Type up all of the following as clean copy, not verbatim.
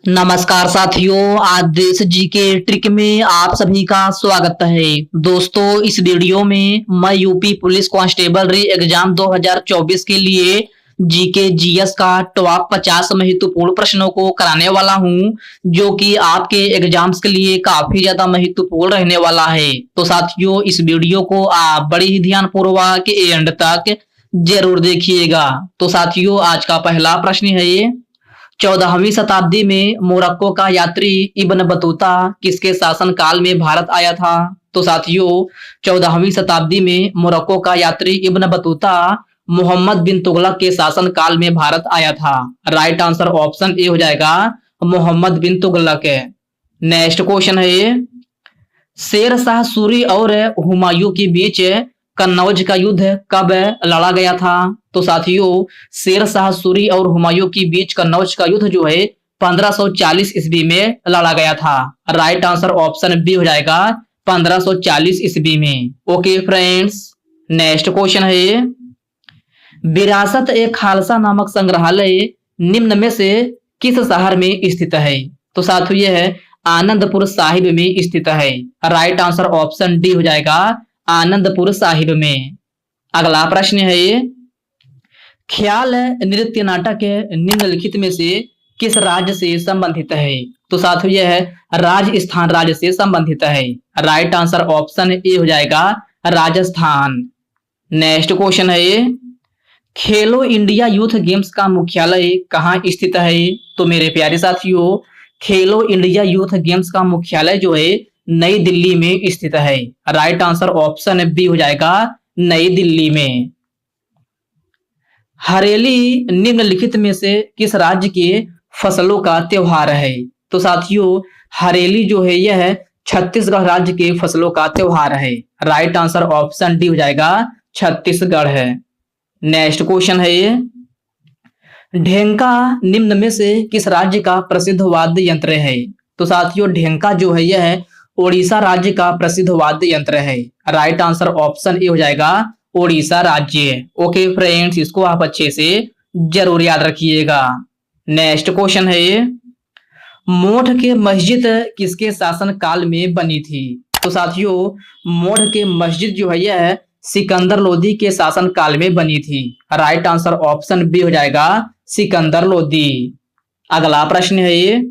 नमस्कार साथियों, आज देश जी के ट्रिक में आप सभी का स्वागत है। दोस्तों, इस वीडियो में मैं यूपी पुलिस कांस्टेबल री एग्जाम 2024 के लिए जीके जीएस का टॉप 50 महत्वपूर्ण प्रश्नों को कराने वाला हूं, जो कि आपके एग्जाम्स के लिए काफी ज्यादा महत्वपूर्ण रहने वाला है। तो साथियों, इस वीडियो को आप बड़ी ही ध्यानपूर्वक एंड तक जरूर देखिएगा। तो साथियों, आज का पहला प्रश्न है, 14वीं शताब्दी में मोरक्को का यात्री इब्न बतूता किसके शासनकाल में भारत आया था? तो साथियों, 14वीं शताब्दी में मोरक्को का यात्री इब्न बतूता मोहम्मद बिन तुगलक के शासनकाल में भारत आया था। राइट आंसर ऑप्शन ए हो जाएगा, मोहम्मद बिन तुगलक। नेक्स्ट क्वेश्चन है, शेर शाह सूरी और हुमायूं के बीच कन्नौज का युद्ध कब लड़ा गया था? तो साथियों, शेर शाह सूरी और हुमायूं के बीच कन्नौज का युद्ध जो है 1540 ईस्वी में लड़ा गया था। राइट आंसर ऑप्शन बी हो जाएगा, 1540 ईस्वी में। ओके फ्रेंड्स, नेक्स्ट क्वेश्चन है, विरासत ए खालसा नामक संग्रहालय निम्न में से किस शहर में स्थित है? तो साथियों, यह है आनंदपुर साहिब में स्थित है। राइट आंसर ऑप्शन डी हो जाएगा, आनंदपुर साहिब में। अगला प्रश्न है, ख्याल नृत्य नाटक निम्नलिखित में से किस राज्य से संबंधित है? तो साथियों, यह है राजस्थान राज्य से संबंधित है। राइट आंसर ऑप्शन ए हो जाएगा, राजस्थान। नेक्स्ट क्वेश्चन है, खेलो इंडिया यूथ गेम्स का मुख्यालय कहाँ स्थित है? तो मेरे प्यारे साथियों, खेलो इंडिया यूथ गेम्स का मुख्यालय जो है नई दिल्ली में स्थित है। राइट आंसर ऑप्शन बी हो जाएगा, नई दिल्ली में। हरेली निम्नलिखित में से किस राज्य के फसलों का त्योहार है? तो साथियों, हरेली जो है यह छत्तीसगढ़ राज्य के फसलों का त्योहार है। राइट आंसर ऑप्शन डी हो जाएगा, छत्तीसगढ़ है। नेक्स्ट क्वेश्चन है, ढेंका निम्न में से किस राज्य का प्रसिद्ध वाद्य यंत्र है? तो साथियों, ढेंका जो है यह ओडिशा राज्य का प्रसिद्ध वाद्य यंत्र है। राइट आंसर ऑप्शन ए हो जाएगा, ओडिशा राज्य। ओके फ्रेंड्स, इसको आप अच्छे से जरूर याद रखिएगा। नेक्स्ट क्वेश्चन है, मोठ के मस्जिद किसके शासन काल में बनी थी? तो साथियों, मोठ के मस्जिद जो है यह सिकंदर लोदी के शासन काल में बनी थी। राइट आंसर ऑप्शन बी हो जाएगा, सिकंदर लोदी। अगला प्रश्न है,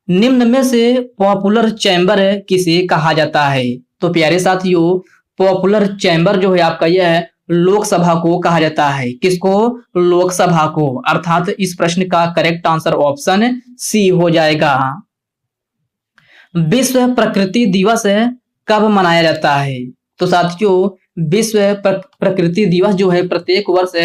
निम्न में से पॉपुलर चैम्बर किसे कहा जाता है? तो प्यारे साथियों, पॉपुलर चैम्बर जो है आपका यह लोकसभा को कहा जाता है। किसको? लोकसभा को। अर्थात इस प्रश्न का करेक्ट आंसर ऑप्शन सी हो जाएगा। विश्व प्रकृति दिवस कब मनाया जाता है? तो साथियों, विश्व प्रकृति दिवस जो है प्रत्येक वर्ष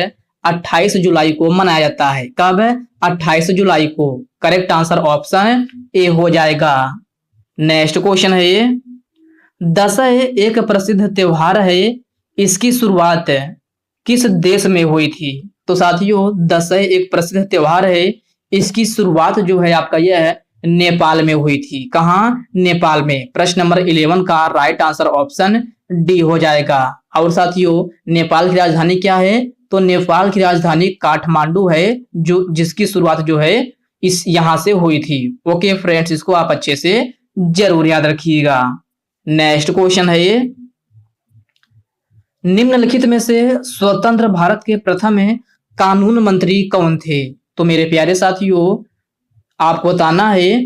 28 जुलाई को मनाया जाता है। कब? 28 जुलाई को। करेक्ट आंसर ऑप्शन ए हो जाएगा। नेक्स्ट क्वेश्चन है, दशहरा एक प्रसिद्ध त्योहार है, इसकी शुरुआत किस देश में हुई थी? तो साथियों, दशहरा एक प्रसिद्ध त्योहार है, इसकी शुरुआत जो है आपका यह है नेपाल में हुई थी। कहाँ? नेपाल में। प्रश्न नंबर 11 का राइट आंसर ऑप्शन डी हो जाएगा। और साथियों, नेपाल की राजधानी क्या है? तो नेपाल की राजधानी काठमांडू है, जो जिसकी शुरुआत जो है इस यहां से हुई थी। ओके फ्रेंड्स, इसको आप अच्छे से जरूर याद रखिएगा। नेक्स्ट क्वेश्चन है, निम्नलिखित में से स्वतंत्र भारत के प्रथम कानून मंत्री कौन थे? तो मेरे प्यारे साथियों, आपको बताना है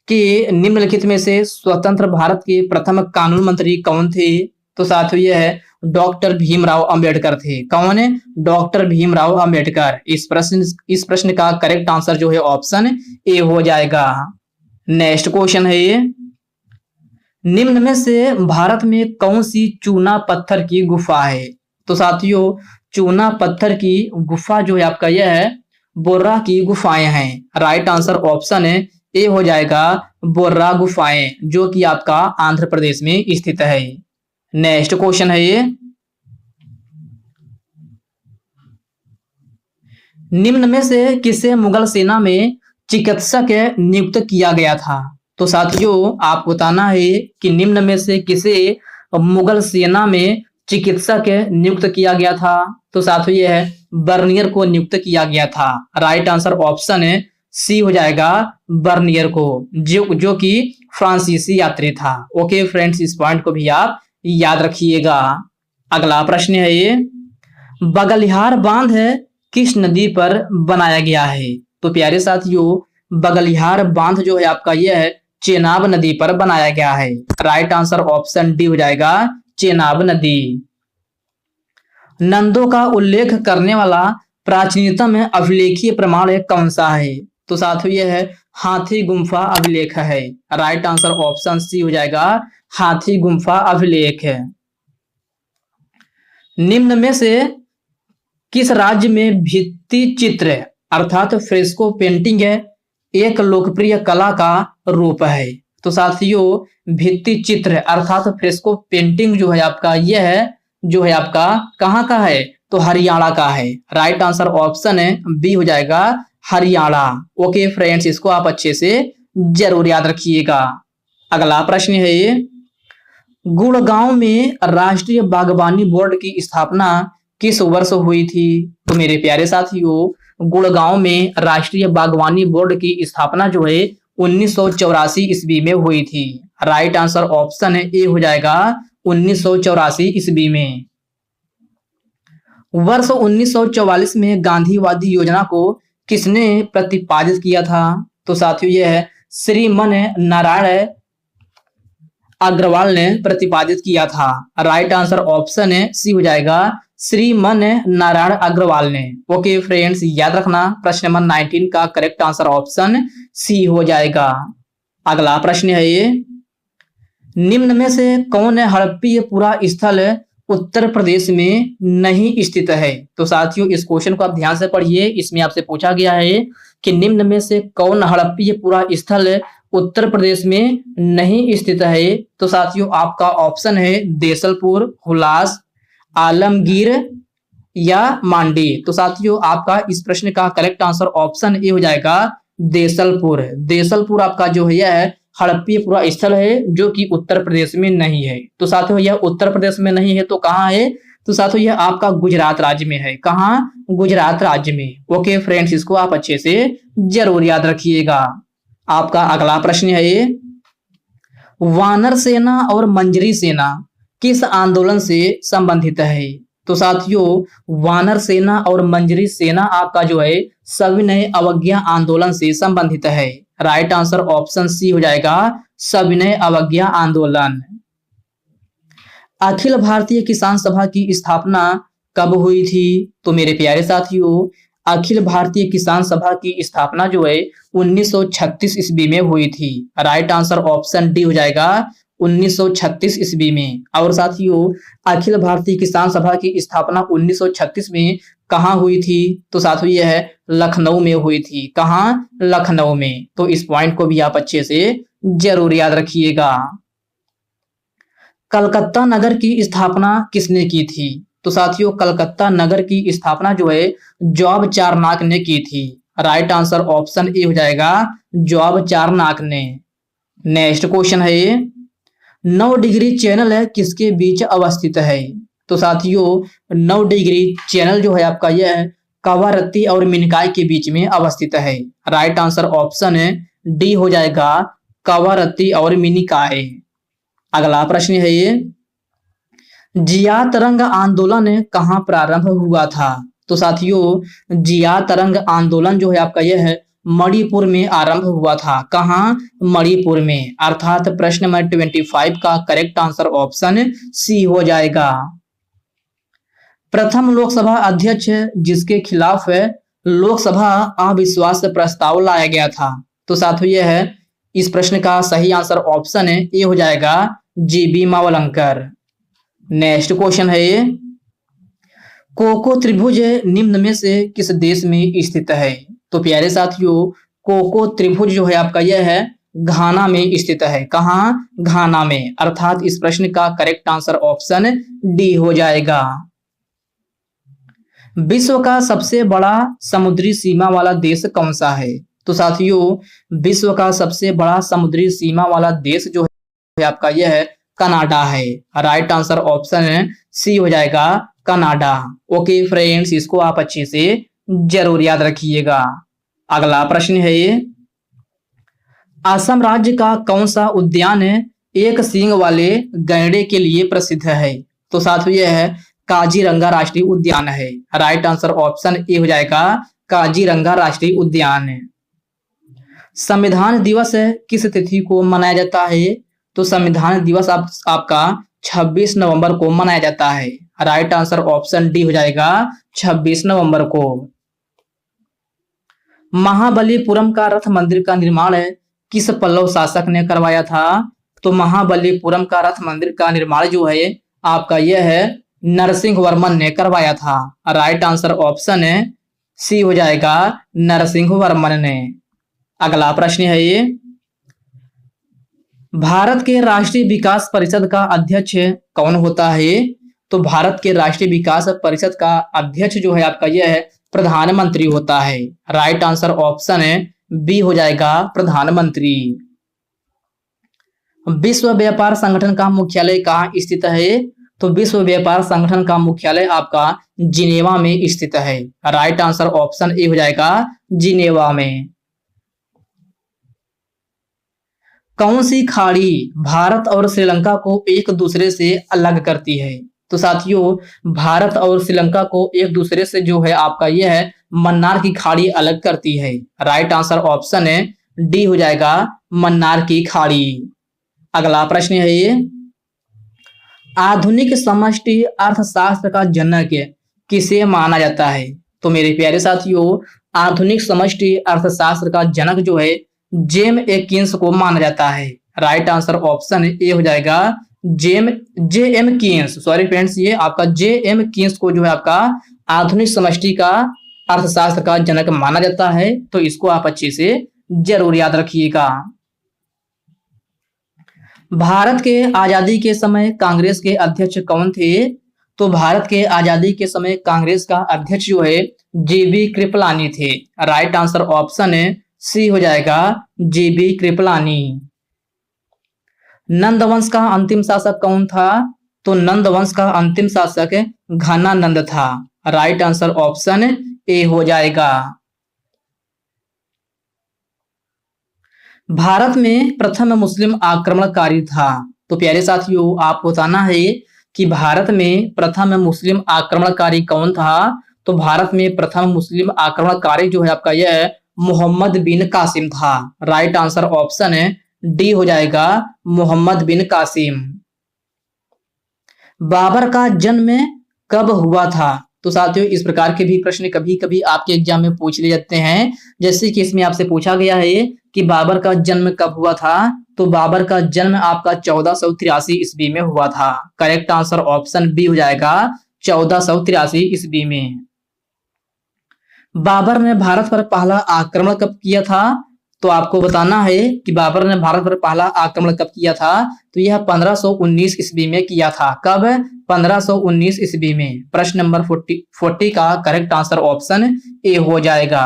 कि निम्नलिखित में से स्वतंत्र भारत के प्रथम कानून मंत्री कौन थे? तो साथियों, यह है डॉक्टर भीमराव अंबेडकर थे। कौन है? डॉक्टर भीमराव अंबेडकर। इस प्रश्न का करेक्ट आंसर जो है ऑप्शन ए हो जाएगा। नेक्स्ट क्वेश्चन है, निम्न में से भारत में कौन सी चूना पत्थर की गुफा है? तो साथियों, चूना पत्थर की गुफा जो है आपका यह है बोर्रा की गुफाएं हैं। राइट आंसर ऑप्शन ए हो जाएगा, बोर्रा गुफाएं, जो कि आपका आंध्र प्रदेश में स्थित है। नेक्स्ट क्वेश्चन है, निम्न में से किसे मुगल सेना में चिकित्सक नियुक्त किया गया था? तो साथियों, आपको बताना है कि निम्न में से किसे मुगल सेना में चिकित्सक नियुक्त किया गया था? तो साथियों, यह है बर्नियर को नियुक्त किया गया था। राइट आंसर ऑप्शन सी हो जाएगा बर्नियर को, जो कि फ्रांसीसी यात्री था। ओके फ्रेंड्स, इस पॉइंट को भी आप याद रखिएगा। अगला प्रश्न है ये, बगलिहार बांध किस नदी पर बनाया गया है? तो प्यारे साथियों, बगलिहार बांध जो है आपका यह है चेनाब नदी पर बनाया गया है। राइट आंसर ऑप्शन डी हो जाएगा चेनाब नदी। नंदों का उल्लेख करने वाला प्राचीनतम अभिलेखीय प्रमाण कौन सा है? तो साथियों यह है हाथी गुम्फा अभिलेख है। राइट आंसर ऑप्शन सी हो जाएगा हाथी गुम्फा अभिलेख है। निम्न में से किस राज्य में भित्ति चित्र अर्थात फ्रेस्को पेंटिंग एक लोकप्रिय कला का रूप है? तो साथियों भित्ति चित्र अर्थात फ्रेस्को पेंटिंग जो है आपका यह है जो है आपका कहाँ का है? तो हरियाणा का है। राइट आंसर ऑप्शन है बी हो जाएगा हरियाणा। ओके फ्रेंड्स, इसको आप अच्छे से जरूर याद रखिएगा। अगला प्रश्न है ये, गुड़गांव में राष्ट्रीय बागवानी बोर्ड की स्थापना किस वर्ष हुई थी? तो मेरे प्यारे साथियों, गुड़गांव में राष्ट्रीय बागवानी बोर्ड की स्थापना जो है 1984 ईस्वी में हुई थी। राइट आंसर ऑप्शन है ए हो जाएगा 1984 ईस्वी में। वर्ष 1944 में गांधीवादी योजना को किसने प्रतिपादित किया था? तो साथियों यह है श्रीमन नारायण अग्रवाल ने प्रतिपादित किया था। राइट आंसर ऑप्शन है सी हो जाएगा श्रीमन नारायण अग्रवाल ने। ओके फ्रेंड्स, याद रखना प्रश्न नंबर 19 का करेक्ट आंसर ऑप्शन सी हो जाएगा। अगला प्रश्न है ये, निम्न में से कौन हड़प्पीयपुरा स्थल उत्तर प्रदेश में नहीं स्थित है? तो साथियों इस क्वेश्चन को आप ध्यान से पढ़िए। इसमें आपसे पूछा गया है कि निम्न में से कौन हड़प्पीयपुरा स्थल उत्तर प्रदेश में नहीं स्थित है? तो साथियों आपका ऑप्शन है देसलपुर, हुलास, आलमगीर या मांडी। तो साथियों आपका इस प्रश्न का करेक्ट आंसर ऑप्शन ए हो जाएगा देसलपुर। देसलपुर आपका जो है यह हड़प्पीयपुरा स्थल है जो कि उत्तर प्रदेश में नहीं है। तो साथियों यह उत्तर प्रदेश में नहीं है तो कहाँ है? तो साथियों यह आपका गुजरात राज्य में है। कहाँ? गुजरात राज्य में। ओके फ्रेंड्स, इसको आप अच्छे से जरूर याद रखिएगा। आपका अगला प्रश्न है ये, वानर सेना और मंजरी सेना किस आंदोलन से संबंधित है? तो साथियों वानर सेना और मंजरी सेना आपका जो है सविनय अवज्ञा आंदोलन से संबंधित है। राइट आंसर ऑप्शन सी हो जाएगा सविनय अवज्ञा आंदोलन। अखिल भारतीय किसान सभा की स्थापना कब हुई थी? तो मेरे प्यारे साथियों अखिल भारतीय किसान सभा की स्थापना जो है 1936 ईस्वी में हुई थी। राइट आंसर ऑप्शन डी हो जाएगा 1936 ईस्वी में। और साथियों अखिल भारतीय किसान सभा की स्थापना 1936 में कहाँ हुई थी? तो साथियों यह है लखनऊ में हुई थी। कहाँ? लखनऊ में। तो इस पॉइंट को भी आप अच्छे से जरूर याद रखिएगा। कलकत्ता नगर की स्थापना किसने की थी? तो साथियों कलकत्ता नगर की स्थापना जो है जॉब चारनाक ने की थी। राइट आंसर ऑप्शन ए हो जाएगा जॉब चारनाक ने। नेक्स्ट क्वेश्चन है ये, 9 डिग्री चैनल है किसके बीच अवस्थित है? तो साथियों 9 डिग्री चैनल जो है आपका यह है कवारत्ती और मिनकाई के बीच में अवस्थित है। राइट आंसर ऑप्शन है डी हो जाएगा कवारत्ती और मिनिकाई। अगला प्रश्न है ये, जिया तरंग आंदोलन कहाँ प्रारंभ हुआ था? तो साथियों जिया तरंग आंदोलन जो है आपका यह है मणिपुर में आरंभ हुआ था। कहाँ? मणिपुर में। अर्थात प्रश्न नंबर 25 का करेक्ट आंसर ऑप्शन सी हो जाएगा। प्रथम लोकसभा अध्यक्ष जिसके खिलाफ लोकसभा अविश्वास प्रस्ताव लाया गया था? तो साथियों यह है इस प्रश्न का सही आंसर ऑप्शन है ए हो जाएगा जीबी मावलंकर। नेक्स्ट क्वेश्चन है ये, कोको त्रिभुज निम्न में से किस देश में स्थित है? तो प्यारे साथियों कोको त्रिभुज जो है आपका यह है घाना में स्थित है। कहाँ? घाना में। अर्थात इस प्रश्न का करेक्ट आंसर ऑप्शन डी हो जाएगा। विश्व का सबसे बड़ा समुद्री सीमा वाला देश कौन सा है? तो साथियों विश्व का सबसे बड़ा समुद्री सीमा वाला देश जो है आपका यह है कनाडा है। राइट आंसर ऑप्शन है सी हो जाएगा कनाडा। ओके फ्रेंड्स, इसको आप अच्छे से जरूर याद रखिएगा। अगला प्रश्न है ये, असम राज्य का कौन सा उद्यान एक सींग वाले गैंडे के लिए प्रसिद्ध है? तो साथियों यह है काजीरंगा राष्ट्रीय उद्यान है। राइट आंसर ऑप्शन ए हो जाएगा काजीरंगा राष्ट्रीय उद्यान। संविधान दिवस किस तिथि को मनाया जाता है? तो संविधान दिवस आपका 26 नवंबर को मनाया जाता है। राइट आंसर ऑप्शन डी हो जाएगा 26 नवंबर को। महाबलीपुरम का रथ मंदिर का निर्माण किस पल्लव शासक ने करवाया था? तो महाबलीपुरम का रथ मंदिर का निर्माण जो है आपका यह है नरसिंह वर्मन ने करवाया था। राइट आंसर ऑप्शन सी हो जाएगा नरसिंह वर्मन ने। अगला प्रश्न है ये, भारत के राष्ट्रीय विकास परिषद का अध्यक्ष कौन होता है? तो भारत के राष्ट्रीय विकास परिषद का अध्यक्ष जो है आपका यह है प्रधानमंत्री होता है। राइट आंसर ऑप्शन बी हो जाएगा प्रधानमंत्री। विश्व व्यापार संगठन का मुख्यालय कहाँ स्थित है? तो विश्व व्यापार संगठन का मुख्यालय आपका जिनेवा में स्थित है। राइट आंसर ऑप्शन ए हो जाएगा जिनेवा में। कौन सी खाड़ी भारत और श्रीलंका को एक दूसरे से अलग करती है? तो साथियों भारत और श्रीलंका को एक दूसरे से जो है आपका यह है मन्नार की खाड़ी अलग करती है। राइट आंसर ऑप्शन डी हो जाएगा मन्नार की खाड़ी। अगला प्रश्न है ये, आधुनिक समष्टि अर्थशास्त्र का जनक किसे माना जाता है? तो मेरे प्यारे साथियों आधुनिक समष्टि अर्थशास्त्र का जनक जो है जेम एकिंस को माना जाता है। राइट आंसर ऑप्शन ए हो जाएगा जे एम कीन्स। सॉरी फ्रेंड्स, ये आपका जे एम कीन्स को जो है आपका आधुनिक समष्टि का अर्थशास्त्र का जनक माना जाता है। तो इसको आप अच्छे से जरूर याद रखिएगा। भारत के आजादी के समय कांग्रेस के अध्यक्ष कौन थे? तो भारत के आजादी के समय कांग्रेस का अध्यक्ष जो है जीबी कृपलानी थे। राइट आंसर ऑप्शन सी हो जाएगा जीबी कृपलानी। नंदवंश का अंतिम शासक कौन था? तो नंदवंश का अंतिम शासक घनानंद था। राइट आंसर ऑप्शन ए हो जाएगा। भारत में प्रथम मुस्लिम आक्रमणकारी था। तो प्यारे साथियों आपको बताना है कि भारत में प्रथम मुस्लिम आक्रमणकारी कौन था? तो भारत में प्रथम मुस्लिम आक्रमणकारी जो है आपका यह मोहम्मद बिन कासिम था। राइट आंसर ऑप्शन डी हो जाएगा मोहम्मद बिन कासिम। बाबर का जन्म कब हुआ था? तो साथियों इस प्रकार के भी प्रश्न कभी कभी आपके एग्जाम में पूछ लिए जाते हैं। जैसे कि इसमें आपसे पूछा गया है कि बाबर का जन्म कब हुआ था? तो बाबर का जन्म आपका 1483 ईस्वी में हुआ था। करेक्ट आंसर ऑप्शन बी हो जाएगा 1483 ईस्वी में। बाबर ने भारत पर पहला आक्रमण कब किया था? तो आपको बताना है कि बाबर ने भारत पर पहला आक्रमण कब किया था? तो यह 1519 ईस्वी में किया था। कब? 1519 ईस्वी में। प्रश्न नंबर 40 का करेक्ट आंसर ऑप्शन ए हो जाएगा।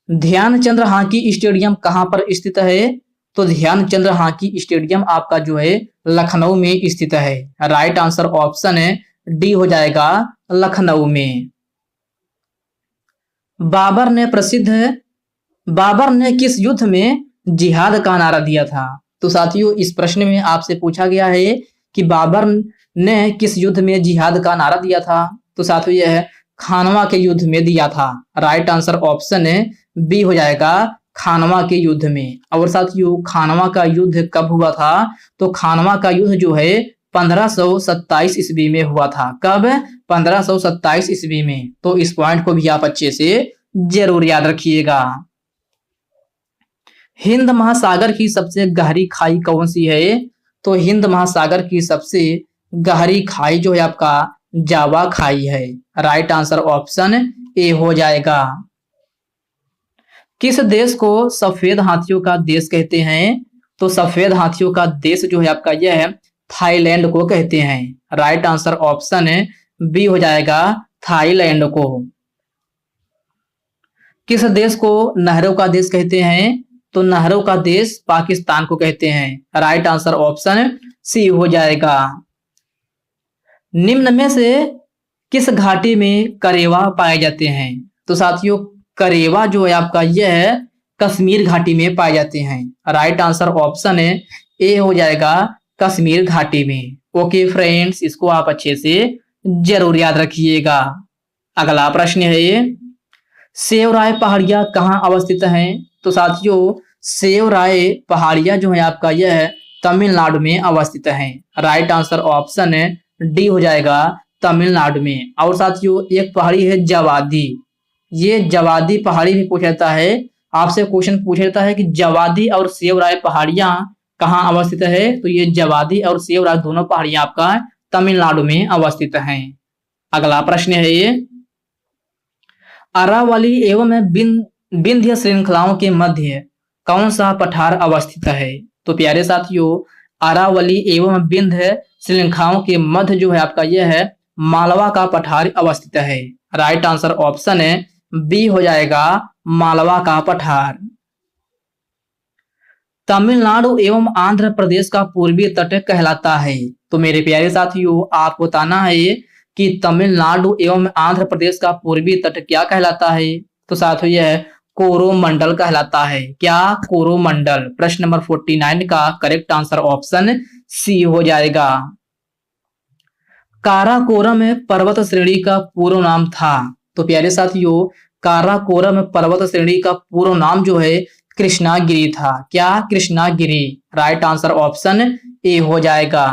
ध्यानचंद्र हॉकी स्टेडियम कहां पर स्थित है? तो ध्यानचंद्र हॉकी स्टेडियम आपका जो है लखनऊ में स्थित है। राइट आंसर ऑप्शन डी हो जाएगा लखनऊ में। बाबर ने किस युद्ध में जिहाद का नारा दिया था? तो साथियों इस प्रश्न में आपसे पूछा गया है कि बाबर ने किस युद्ध में जिहाद का नारा दिया था? तो साथियों यह है खानवा के युद्ध में दिया था। राइट आंसर ऑप्शन बी हो जाएगा खानवा के युद्ध में। और साथियों खानवा का युद्ध कब हुआ था? तो खानवा का युद्ध जो है 1527 ईस्वी में हुआ था। कब? 1527 ईस्वी में। तो इस पॉइंट को भी आप अच्छे से जरूर याद रखिएगा। हिंद महासागर की सबसे गहरी खाई कौन सी है? तो हिंद महासागर की सबसे गहरी खाई जो है आपका जावा खाई है। राइट आंसर ऑप्शन ए हो जाएगा। किस देश को सफेद हाथियों का देश कहते हैं? तो सफेद हाथियों का देश जो है आपका यह है थाईलैंड को कहते हैं। राइट आंसर ऑप्शन बी हो जाएगा थाईलैंड को। किस देश को नहरों का देश कहते हैं? तो नहरों का देश पाकिस्तान को कहते हैं। राइट आंसर ऑप्शन सी हो जाएगा। निम्न में से किस घाटी में करेवा पाए जाते हैं? तो साथियों करेवा जो है आपका यह है कश्मीर घाटी में पाए जाते हैं। राइट आंसर ऑप्शन है ए हो जाएगा कश्मीर घाटी में। ओके फ्रेंड्स, इसको आप अच्छे से जरूर याद रखिएगा। अगला प्रश्न है ये, सेवराय पहाड़ियां कहाँ अवस्थित हैं? तो साथियों सेवराय पहाड़ियां जो है आपका यह है तमिलनाडु में अवस्थित है। राइट आंसर ऑप्शन है डी हो जाएगा तमिलनाडु में। और साथियों एक पहाड़ी है जवादी, ये जवादी पहाड़ी भी पूछा जाता है, आपसे क्वेश्चन पूछा जाता है कि जवादी और सेवराय पहाड़ियां कहाँ अवस्थित है? तो ये जवादी और सेवराय दोनों पहाड़ियां आपका तमिलनाडु में अवस्थित हैं। अगला प्रश्न है ये, अरावली एवं विंध्य श्रृंखलाओं के मध्य कौन सा पठार अवस्थित है? तो प्यारे साथियों अरावली एवं विंध्य श्रृंखलाओं के मध्य जो है आपका यह है मालवा का पठार अवस्थित है। राइट आंसर ऑप्शन है बी हो जाएगा मालवा का पठार। तमिलनाडु एवं आंध्र प्रदेश का पूर्वी तट कहलाता है। तो मेरे प्यारे साथियों आपको बताना है कि तमिलनाडु एवं आंध्र प्रदेश का पूर्वी तट क्या कहलाता है? तो साथियों यह कोरोमंडल कहलाता है। क्या? कोरोमंडल। प्रश्न नंबर 49 का करेक्ट आंसर ऑप्शन सी हो जाएगा। काराकोरम पर्वत श्रेणी का पूर्ण नाम था। तो प्यारे साथियों काराकोरम पर्वत श्रेणी का पूर्ण नाम जो है कृष्णागिरी था। क्या? Krishnagiri. Right answer option A हो जाएगा।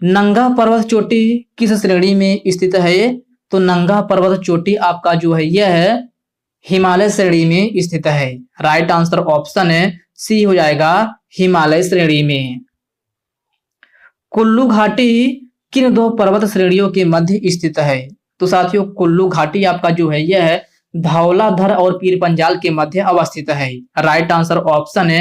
नंगा पर्वत चोटी किस श्रेणी में स्थित है? तो नंगा पर्वत चोटी आपका जो है यह है हिमालय श्रेणी में स्थित है। राइट आंसर ऑप्शन है सी हो जाएगा हिमालय श्रेणी में। कुल्लू घाटी किन दो पर्वत श्रेणियों के मध्य स्थित है? तो साथियों कुल्लू घाटी आपका जो है यह है धौलाधर और पीर पंजाल के मध्य अवस्थित है। राइट आंसर ऑप्शन है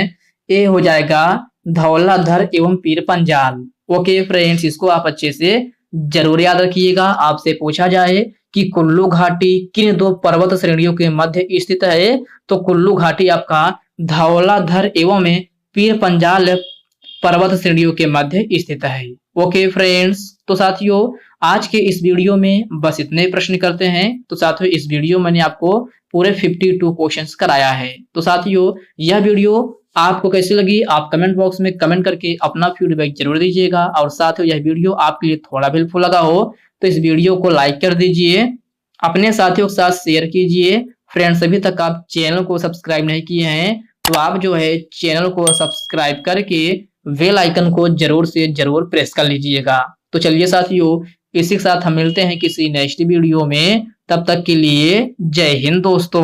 ए हो जाएगा धौलाधर एवं पीर पंजाल। ओके फ्रेंड्स, इसको आप अच्छे से जरूर याद रखिएगा। आपसे पूछा जाए कि कुल्लू घाटी किन दो पर्वत श्रेणियों के मध्य स्थित है? तो कुल्लू घाटी आपका धौलाधर एवं पीर पंजाल पर्वत श्रेणियों के मध्य स्थित है। ओके फ्रेंड्स, तो साथियों आज के इस वीडियो में बस इतने प्रश्न करते हैं। तो साथियों इस वीडियो में मैंने आपको पूरे 52 क्वेश्चंस कराया है। तो साथियों यह वीडियो आपको कैसी लगी आप कमेंट बॉक्स में कमेंट करके अपना फीडबैक जरूर दीजिएगा। और साथियों यह वीडियो आपके लिए थोड़ा भी हेल्पफुल लगा हो तो इस वीडियो को लाइक कर दीजिए, अपने साथियों के साथ शेयर कीजिए। फ्रेंड्स अभी तक आप चैनल को सब्सक्राइब नहीं किए हैं तो आप जो है चैनल को सब्सक्राइब करके बेल आइकन को जरूर से जरूर प्रेस कर लीजिएगा। तो चलिए साथियों इसी के साथ हम मिलते हैं किसी नेक्स्ट वीडियो में। तब तक के लिए जय हिंद दोस्तों।